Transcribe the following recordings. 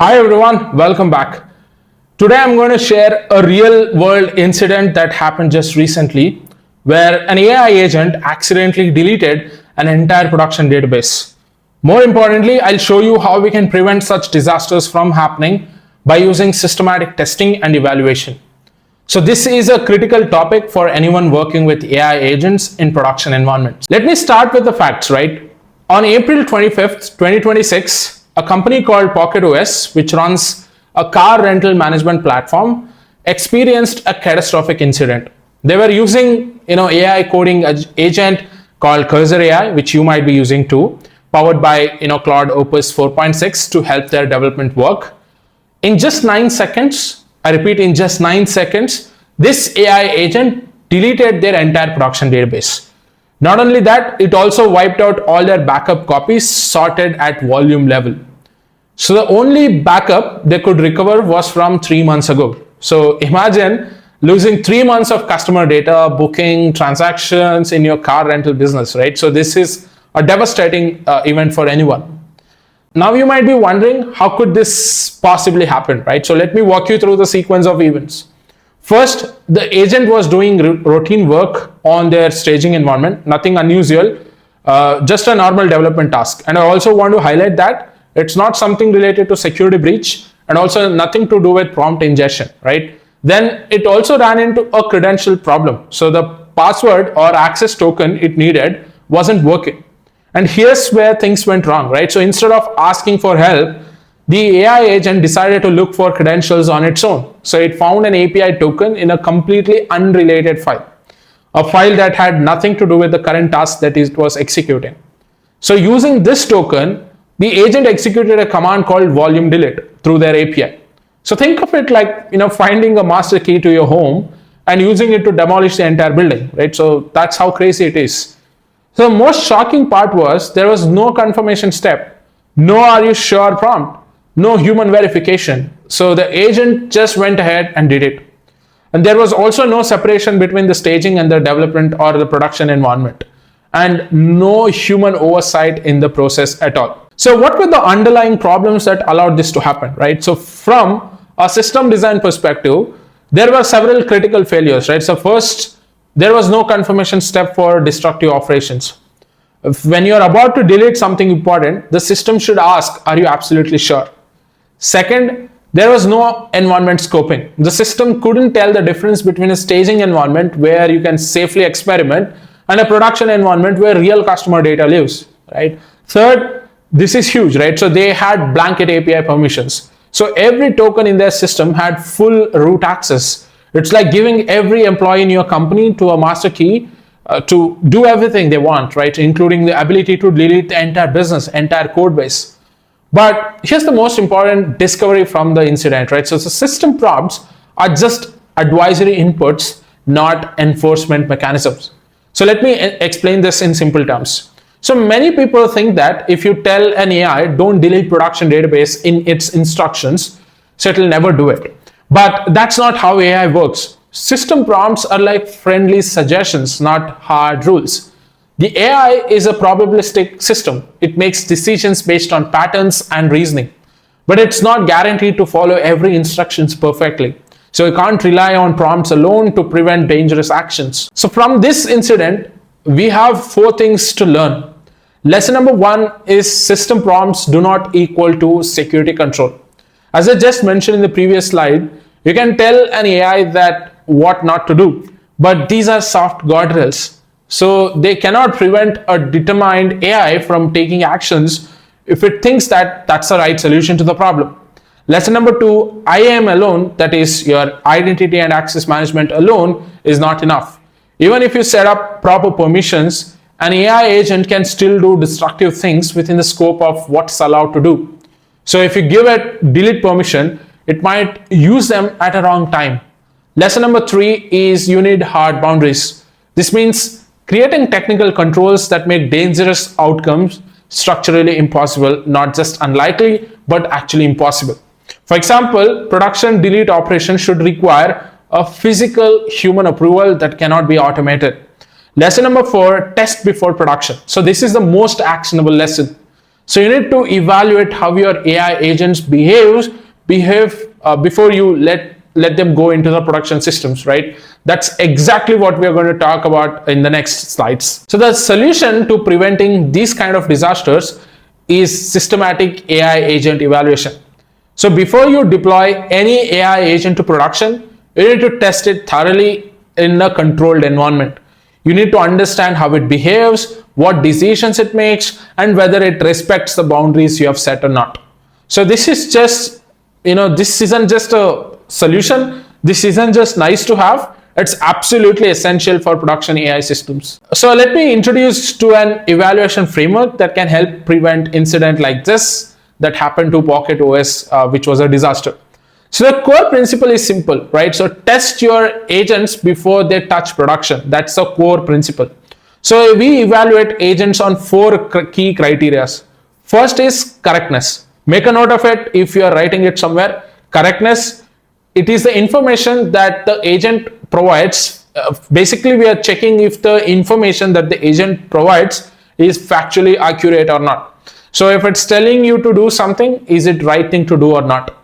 Hi everyone, welcome back. Today I'm going to share a real world incident that happened just recently where an AI agent accidentally deleted an entire production database. More importantly, I'll show you how we can prevent such disasters from happening by using systematic testing and evaluation. So this is a critical topic for anyone working with AI agents in production environments. Let me start with the facts, right? On April 25th, 2026, a company called Pocket OS, which runs a car rental management platform, experienced a catastrophic incident. They were using AI coding agent called Cursor AI, which you might be using too, powered by Claude Opus 4.6 to help their development work. In just 9 seconds, I repeat, in just 9 seconds, this AI agent deleted their entire production database. Not only that, it also wiped out all their backup copies sorted at volume level. So the only backup they could recover was from 3 months ago. So imagine losing 3 months of customer data, booking, transactions in your car rental business, right? So this is a devastating event for anyone. Now you might be wondering, how could this possibly happen, right? So let me walk you through the sequence of events. First, the agent was doing routine work on their staging environment, nothing unusual, just a normal development task. And I also want to highlight that it's not something related to security breach and also nothing to do with prompt ingestion, right? Then it also ran into a credential problem. So the password or access token it needed wasn't working. And here's where things went wrong, right? So instead of asking for help, the AI agent decided to look for credentials on its own. So it found an API token in a completely unrelated file, a file that had nothing to do with the current task that it was executing. So using this token, the agent executed a command called volumeDelete through their API. So think of it like finding a master key to your home and using it to demolish the entire building, right? So that's how crazy it is. So the most shocking part was there was no confirmation step, no "are you sure" prompt, no human verification. So the agent just went ahead and did it. And there was also no separation between the staging and the development or the production environment, and no human oversight in the process at all. So what were the underlying problems that allowed this to happen, right? So from a system design perspective, there were several critical failures, right? So first, there was no confirmation step for destructive operations. When you're about to delete something important, the system should ask, "Are you absolutely sure?" Second, there was no environment scoping. The system couldn't tell the difference between a staging environment where you can safely experiment and a production environment where real customer data lives, right? Third, this is huge, right? So they had blanket API permissions. So every token in their system had full root access. It's like giving every employee in your company to a master key to do everything they want, right? Including the ability to delete the entire business, entire code base. But here's the most important discovery from the incident, right? So the system prompts are just advisory inputs, not enforcement mechanisms. So let me explain this in simple terms. So many people think that if you tell an AI, "Don't delete production database" in its instructions, so it'll never do it. But that's not how AI works. System prompts are like friendly suggestions, not hard rules. The AI is a probabilistic system. It makes decisions based on patterns and reasoning, but it's not guaranteed to follow every instructions perfectly. So you can't rely on prompts alone to prevent dangerous actions. So from this incident, we have 4 things to learn. Lesson number 1 is system prompts do not equal to security control. As I just mentioned in the previous slide, you can tell an AI that what not to do, but these are soft guardrails. So they cannot prevent a determined AI from taking actions if it thinks that that's the right solution to the problem. Lesson number 2, IAM alone, that is your identity and access management alone, is not enough. Even if you set up proper permissions, an AI agent can still do destructive things within the scope of what's allowed to do. So if you give it delete permission, it might use them at a wrong time. Lesson number 3 is you need hard boundaries. This means creating technical controls that make dangerous outcomes structurally impossible, not just unlikely, but actually impossible. For example, production delete operation should require a physical human approval that cannot be automated. Lesson number 4, test before production. So this is the most actionable lesson. So you need to evaluate how your AI agents behave before you let them go into the production systems, right? That's exactly what we are going to talk about in the next slides. So the solution to preventing these kind of disasters is systematic AI agent evaluation. So before you deploy any AI agent to production, you need to test it thoroughly in a controlled environment. You need to understand how it behaves, what decisions it makes, and whether it respects the boundaries you have set or not. So this is just, this isn't just a solution. This isn't just nice to have. It's absolutely essential for production AI systems. So let me introduce to an evaluation framework that can help prevent incident like this that happened to Pocket OS, which was a disaster. So the core principle is simple, right? So test your agents before they touch production. That's the core principle. So we evaluate agents on 4 key criteria. First is correctness. Make a note of it if you are writing it somewhere. Correctness, it is the information that the agent provides. Basically, we are checking if the information that the agent provides is factually accurate or not. So if it's telling you to do something, is it right thing to do or not?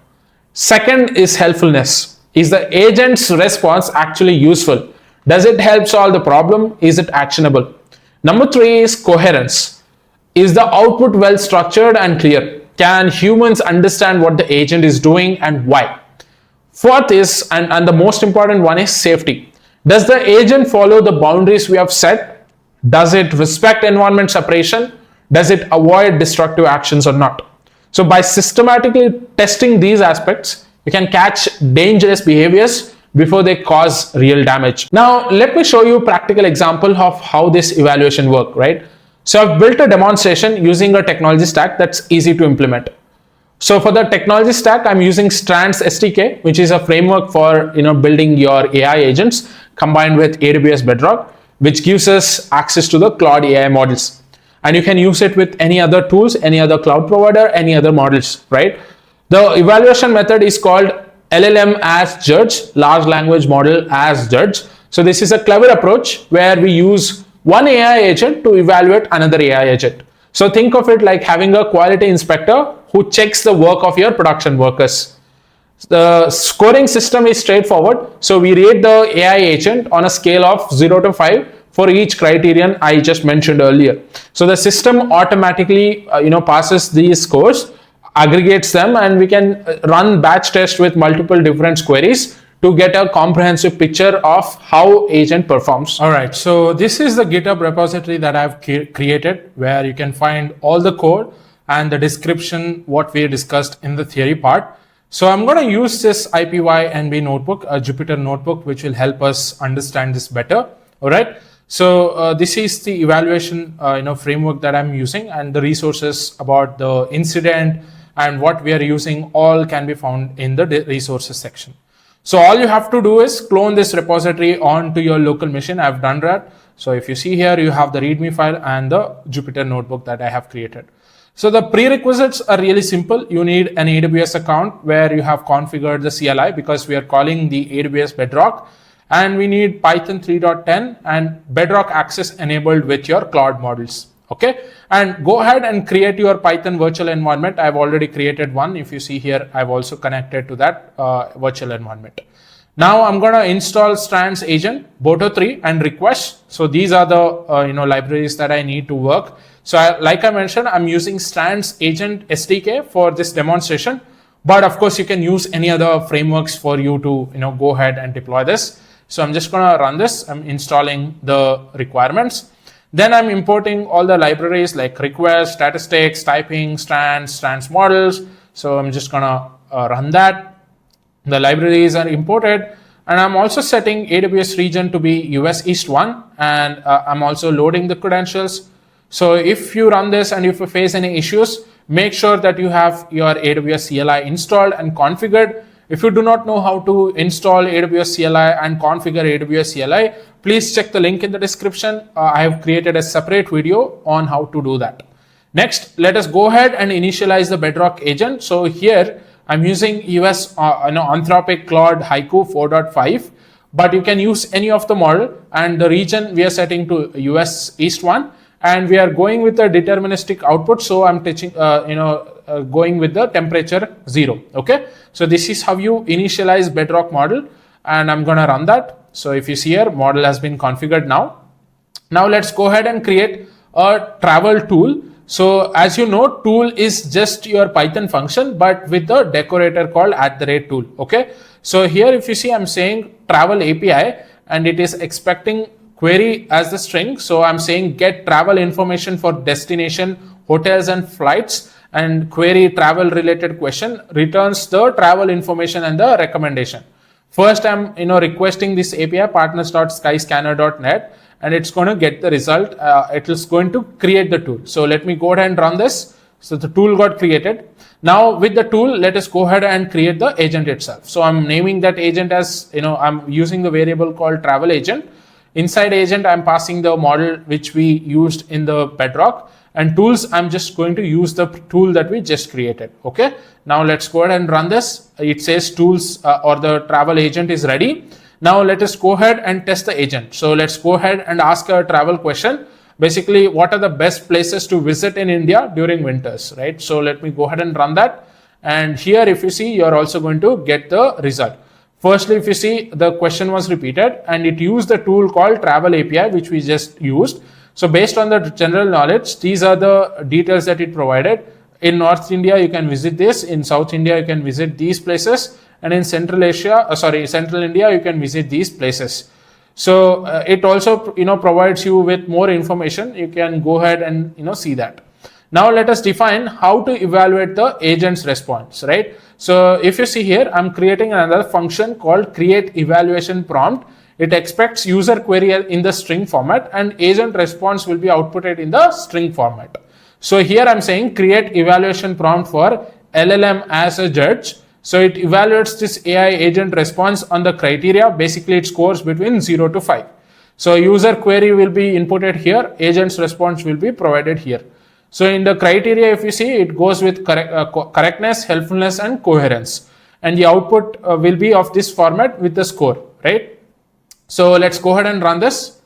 Second is helpfulness. Is the agent's response actually useful? Does it help solve the problem? Is it actionable? Number 3 is coherence. Is the output well structured and clear? Can humans understand what the agent is doing and why? Fourth is, and the most important one, is safety. Does the agent follow the boundaries we have set? Does it respect environment separation? Does it avoid destructive actions or not? So by systematically testing these aspects, you can catch dangerous behaviors before they cause real damage. Now, let me show you a practical example of how this evaluation works, right? So I've built a demonstration using a technology stack that's easy to implement. So for the technology stack, I'm using Strands SDK, which is a framework for building your AI agents combined with AWS Bedrock, which gives us access to the Claude AI models. And you can use it with any other tools, any other cloud provider, any other models, right? The evaluation method is called LLM as judge, large language model as judge. So this is a clever approach where we use one AI agent to evaluate another AI agent. So think of it like having a quality inspector who checks the work of your production workers. The scoring system is straightforward. So we rate the AI agent on a scale of 0 to 5 for each criterion I just mentioned earlier. So the system automatically passes these scores, aggregates them, and we can run batch tests with multiple different queries to get a comprehensive picture of how agent performs. All right, so this is the GitHub repository that I've created, where you can find all the code and the description, what we discussed in the theory part. So I'm going to use this IPYNB notebook, a Jupyter notebook, which will help us understand this better. All right. So this is the evaluation framework that I'm using, and the resources about the incident and what we are using all can be found in the resources section. So all you have to do is clone this repository onto your local machine. I've done that. So if you see here, you have the README file and the Jupyter notebook that I have created. So the prerequisites are really simple. You need an AWS account where you have configured the CLI, because we are calling the AWS Bedrock. And we need Python 3.10 and Bedrock access enabled with your cloud models. Okay, and go ahead and create your Python virtual environment. I've already created one. If you see here, I've also connected to that virtual environment. Now I'm going to install Strands agent, Boto3, and request. So these are the libraries that I need to work. So like I mentioned, I'm using Strands agent SDK for this demonstration. But of course, you can use any other frameworks for you to go ahead and deploy this. So I'm just going to run this. I'm installing the requirements. Then I'm importing all the libraries like request, statistics, typing, strands models. So I'm just going to run that. The libraries are imported. And I'm also setting AWS region to be US East 1. And I'm also loading the credentials. So if you run this and if you face any issues, make sure that you have your AWS CLI installed and configured. If you do not know how to install AWS CLI and configure AWS CLI, please check the link in the description. I have created a separate video on how to do that. Next, let us go ahead and initialize the Bedrock agent. So here I'm using US Anthropic Claude Haiku 4.5, but you can use any of the model, and the region we are setting to US East 1, and we are going with a deterministic output. So I'm teaching, going with the temperature 0. Okay, so this is how you initialize Bedrock model, and I'm gonna run that. So if you see here, model has been configured now. Now let's go ahead and create a travel tool. So as you know, tool is just your Python function, but with the decorator called @tool. Okay, so here if you see, I'm saying travel API, and it is expecting query as the string. So I'm saying get travel information for destination, hotels and flights, and query travel related question, returns the travel information and the recommendation. First I'm requesting this API partners.skyscanner.net, and it's going to get the result. It is going to create the tool. So let me go ahead and run this. So the tool got created. Now with the tool, let us go ahead and create the agent itself. So I'm naming that agent as, I'm using the variable called travel agent. Inside agent, I'm passing the model which we used in the Bedrock, and tools, I'm just going to use the tool that we just created. Okay, now let's go ahead and run this. It says tools or the travel agent is ready. Now let us go ahead and test the agent. So let's go ahead and ask a travel question. Basically, what are the best places to visit in India during winters, right? So let me go ahead and run that. And here, if you see, you're also going to get the result. Firstly, if you see, the question was repeated and it used the tool called travel API, which we just used. So based on the general knowledge, these are the details that it provided. In North India, you can visit this. In South India, you can visit these places. And in Central India, you can visit these places. So it also, provides you with more information. You can go ahead and, see that. Now let us define how to evaluate the agent's response, right? So if you see here, I'm creating another function called create evaluation prompt. It expects user query in the string format, and agent response will be outputted in the string format. So here I'm saying create evaluation prompt for LLM as a judge. So it evaluates this AI agent response on the criteria. Basically, it scores between 0 to 5. So user query will be inputted here. Agent's response will be provided here. So in the criteria, if you see, it goes with correctness, helpfulness, and coherence. And the output will be of this format with the score, right? So let's go ahead and run this.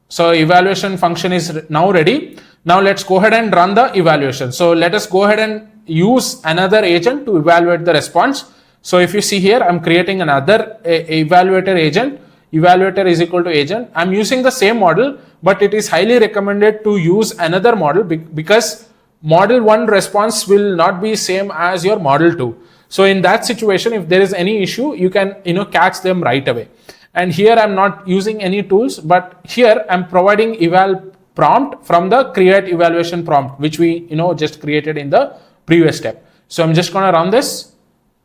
So evaluation function is now ready. Now let's go ahead and run the evaluation. So let us go ahead and use another agent to evaluate the response. So if you see here, I'm creating another evaluator agent. Evaluator is equal to agent. I'm using the same model, but it is highly recommended to use another model because model 1 response will not be same as your model 2. So in that situation, if there is any issue, you can catch them right away. And here I'm not using any tools, but here I'm providing eval prompt from the create evaluation prompt, which we just created in the previous step. So I'm just going to run this.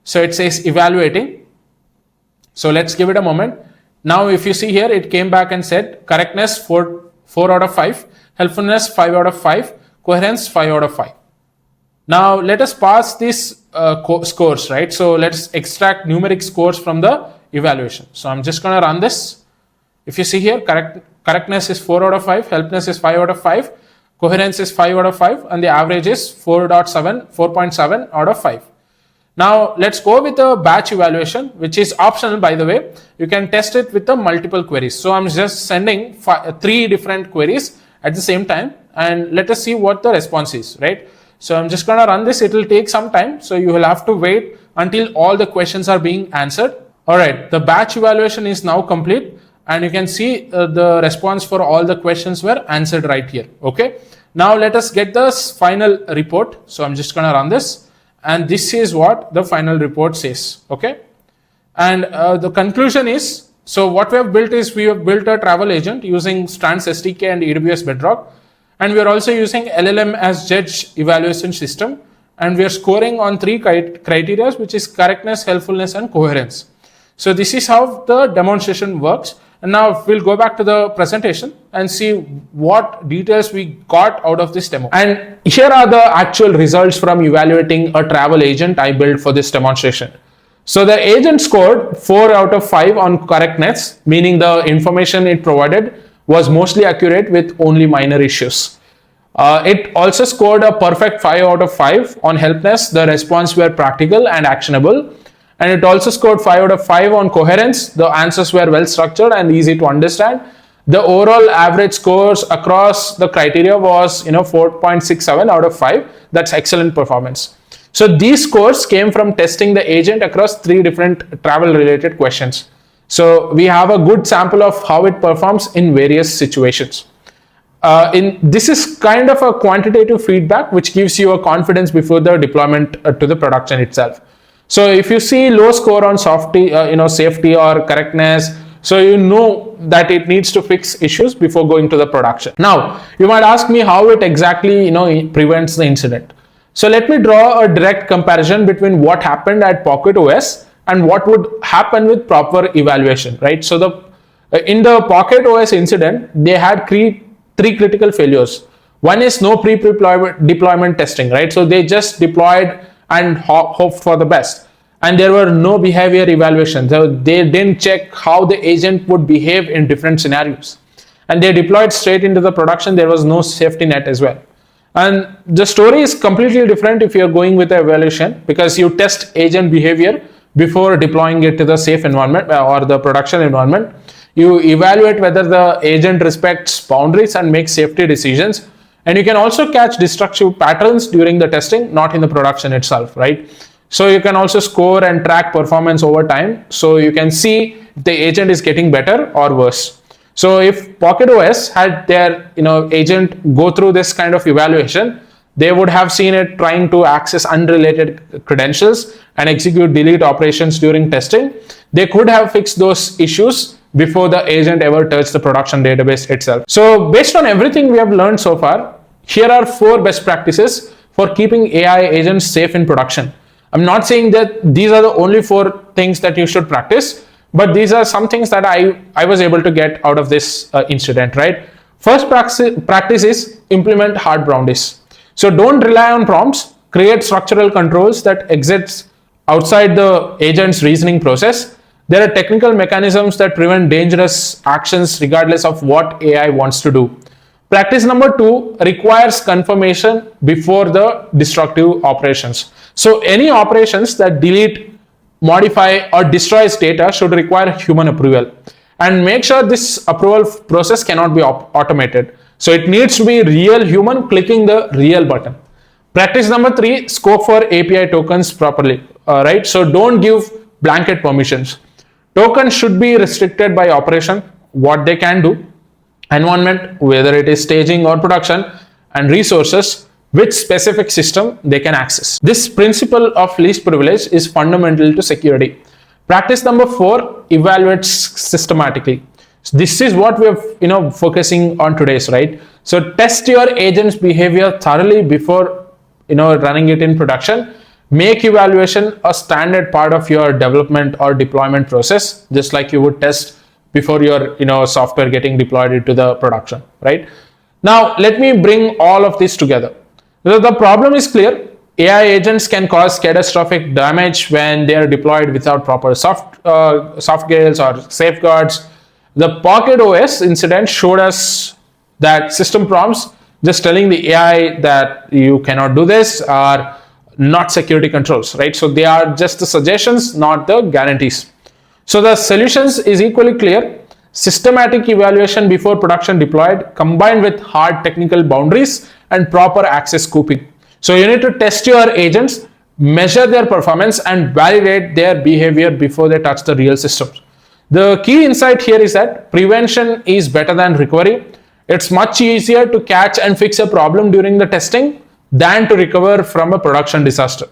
So it says evaluating. So let's give it a moment. Now if you see here, it came back and said correctness 4 out of 5, helpfulness 5 out of 5, coherence 5 out of 5. Now let us pass these scores, right? So let's extract numeric scores from the evaluation. So I'm just going to run this. If you see here, correctness is 4 out of 5, helpfulness is 5 out of 5, coherence is 5 out of 5, and the average is 4.7 out of 5. Now let's go with the batch evaluation, which is optional, by the way. You can test it with the multiple queries. So I'm just sending 3 different queries at the same time, and let us see what the response is, right? So I'm just going to run this. It will take some time. So you will have to wait until all the questions are being answered. All right, the batch evaluation is now complete, and you can see the response for all the questions were answered right here. Okay. Now let us get the final report. So I'm just going to run this. And this is what the final report says, okay? And the conclusion is, so what we have built is we have built a travel agent using Strands SDK and AWS Bedrock. And we are also using LLM as judge evaluation system. And we are scoring on 3 criteria, which is correctness, helpfulness, and coherence. So this is how the demonstration works. And now we'll go back to the presentation and see what details we got out of this demo. And here are the actual results from evaluating a travel agent I built for this demonstration. So the agent scored 4 out of 5 on correctness, meaning the information it provided was mostly accurate with only minor issues. It also scored a perfect 5 out of 5 on helpfulness. The response were practical and actionable. And it also scored 5 out of 5 on coherence. The answers were well structured and easy to understand. The overall average scores across the criteria was 4.67 out of 5. That's excellent performance. So these scores came from testing the agent across 3 different travel related questions. So we have a good sample of how it performs in various situations. This is kind of a quantitative feedback which gives you a confidence before the deployment to the production itself. So if you see low score on safety or correctness, so you know that it needs to fix issues before going to the production. Now, you might ask me how it exactly prevents the incident. So let me draw a direct comparison between what happened at Pocket OS and what would happen with proper evaluation, right? So in the Pocket OS incident, they had three critical failures. One is no pre-deployment testing, right? So they just deployed and hoped for the best. And there were no behavior evaluations. So they didn't check how the agent would behave in different scenarios. And they deployed straight into the production. There was no safety net as well. And the story is completely different if you're going with the evaluation, because you test agent behavior before deploying it to the safe environment or the production environment. You evaluate whether the agent respects boundaries and makes safety decisions. And you can also catch destructive patterns during the testing, not in the production itself, right? So you can also score and track performance over time. So you can see if the agent is getting better or worse. So if Pocket OS had their agent go through this kind of evaluation, they would have seen it trying to access unrelated credentials and execute delete operations during testing. They could have fixed those issues before the agent ever touched the production database itself. So based on everything we have learned so far, here are 4 best practices for keeping AI agents safe in production. I'm not saying that these are the only 4 things that you should practice, but these are some things that I was able to get out of this incident, right? First practice is implement hard boundaries. So don't rely on prompts, create structural controls that exist outside the agent's reasoning process. There are technical mechanisms that prevent dangerous actions regardless of what AI wants to do. Practice number 2 requires confirmation before the destructive operations. So any operations that delete, modify, or destroys data should require human approval. And make sure this approval process cannot be automated. So it needs to be real human clicking the real button. Practice number 3, scope for API tokens properly, right? So don't give blanket permissions. Tokens should be restricted by operation, what they can do, environment, whether it is staging or production, and resources, which specific system they can access. This principle of least privilege is fundamental to security. Practice number 4, evaluate systematically. So this is what we are focusing on today's, right? So test your agent's behavior thoroughly before running it in production. Make evaluation a standard part of your development or deployment process, just like you would test before your software getting deployed into the production, right? Now let me bring all of this together. The problem is clear. AI agents can cause catastrophic damage when they are deployed without proper soft skills or safeguards. The Pocket OS incident showed us that system prompts just telling the AI that you cannot do this are not security controls, right? So they are just the suggestions, not the guarantees. So the solutions is equally clear. Systematic evaluation before production deployed, combined with hard technical boundaries and proper access scooping. So you need to test your agents, measure their performance, and validate their behavior before they touch the real systems. The key insight here is that prevention is better than recovery. It's much easier to catch and fix a problem during the testing than to recover from a production disaster.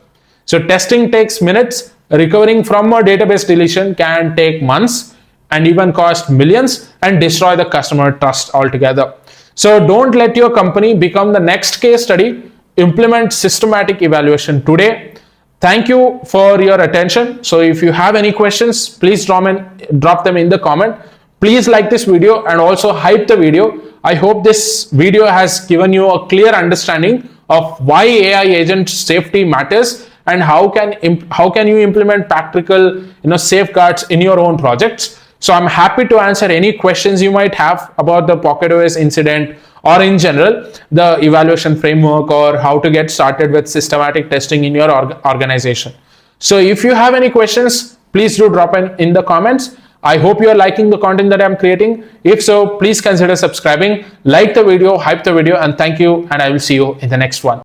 So testing takes minutes. Recovering from a database deletion can take months and even cost millions and destroy the customer trust altogether. So don't let your company become the next case study. Implement systematic evaluation today. Thank you for your attention. So if you have any questions, please drop them in the comment. Please like this video and also hype the video. I hope this video has given you a clear understanding of why AI agent safety matters and how can you implement practical safeguards in your own projects. So I'm happy to answer any questions you might have about the Pocket OS incident or in general the evaluation framework or how to get started with systematic testing in your organization. So if you have any questions, please do drop in the comments. I hope you are liking the content that I'm creating. If so, please consider subscribing, like the video, hype the video, and thank you. And I will see you in the next one.